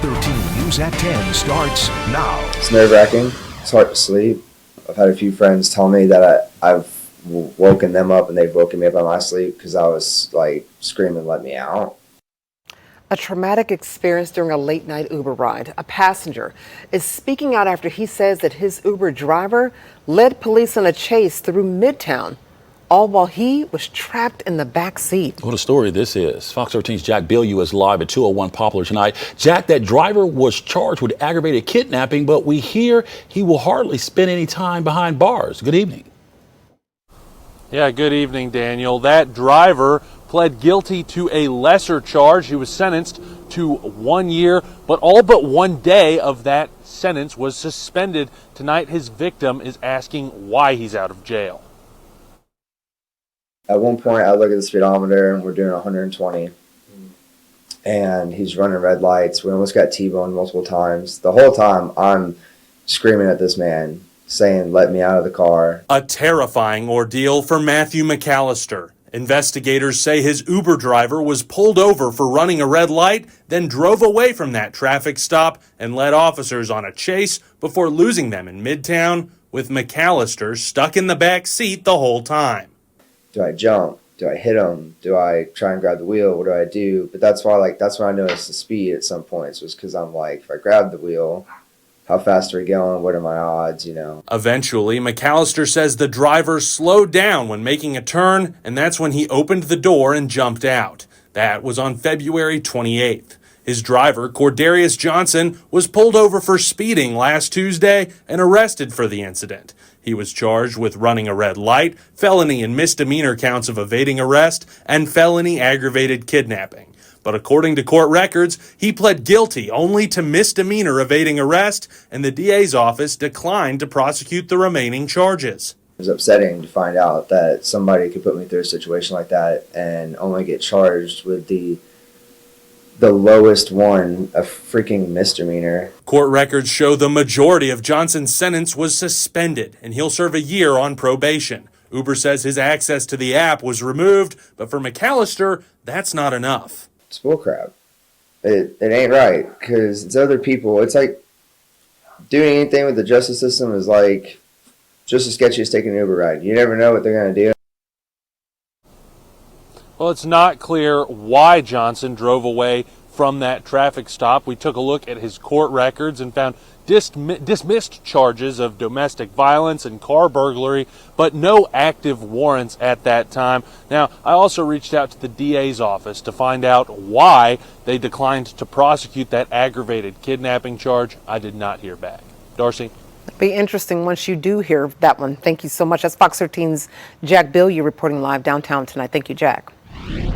13 News at 10 starts now. It's nerve-wracking. It's hard to sleep. I've had a few friends tell me that I've woken them up and they've woken me up in my sleep because I was like screaming, "Let me out." A traumatic experience during a late-night Uber ride. A passenger is speaking out after he says that his Uber driver led police on a chase through Midtown, all while he was trapped in the back seat. What a story this is. Fox 13's Jack Bilyeu is live at 201 Poplar tonight. Jack, that driver was charged with aggravated kidnapping, but we hear he will hardly spend any time behind bars. Good evening. Yeah, good evening, Daniel. That driver pled guilty to a lesser charge. He was sentenced to 1 year, but all but 1 day of that sentence was suspended. Tonight, his victim is asking why he's out of jail. At one point, I look at the speedometer and we're doing 120. And he's running red lights. We almost got T-boned multiple times. The whole time, I'm screaming at this man, saying, "Let me out of the car." A terrifying ordeal for Matthew McAllister. Investigators say his Uber driver was pulled over for running a red light, then drove away from that traffic stop and led officers on a chase before losing them in Midtown, with McAllister stuck in the back seat the whole time. Do I jump? Do I hit him? Do I try and grab the wheel? What do I do? But that's when I noticed the speed at some points, was because I'm like, if I grab the wheel, how fast are we going? What are my odds, Eventually, McAllister says the driver slowed down when making a turn, and that's when he opened the door and jumped out. That was on February 28th. His driver, Cordarius Johnson, was pulled over for speeding last Tuesday and arrested for the incident. He was charged with running a red light, felony and misdemeanor counts of evading arrest, and felony aggravated kidnapping. But according to court records, he pled guilty only to misdemeanor evading arrest, and the DA's office declined to prosecute the remaining charges. It was upsetting to find out that somebody could put me through a situation like that and only get charged with the lowest one, a freaking misdemeanor. Court records show the majority of Johnson's sentence was suspended, and he'll serve a year on probation. Uber says his access to the app was removed, but for McAllister, that's not enough. It's bullcrap. It ain't right, because it's other people. It's like doing anything with the justice system is like just as sketchy as taking an Uber ride. You never know what they're going to do. Well, it's not clear why Johnson drove away from that traffic stop. We took a look at his court records and found dismissed charges of domestic violence and car burglary, but no active warrants at that time. Now, I also reached out to the DA's office to find out why they declined to prosecute that aggravated kidnapping charge. I did not hear back. Darcy? It'll be interesting once you do hear that one. Thank you so much. That's Fox 13's Jack Bilyeu reporting live downtown tonight. Thank you, Jack.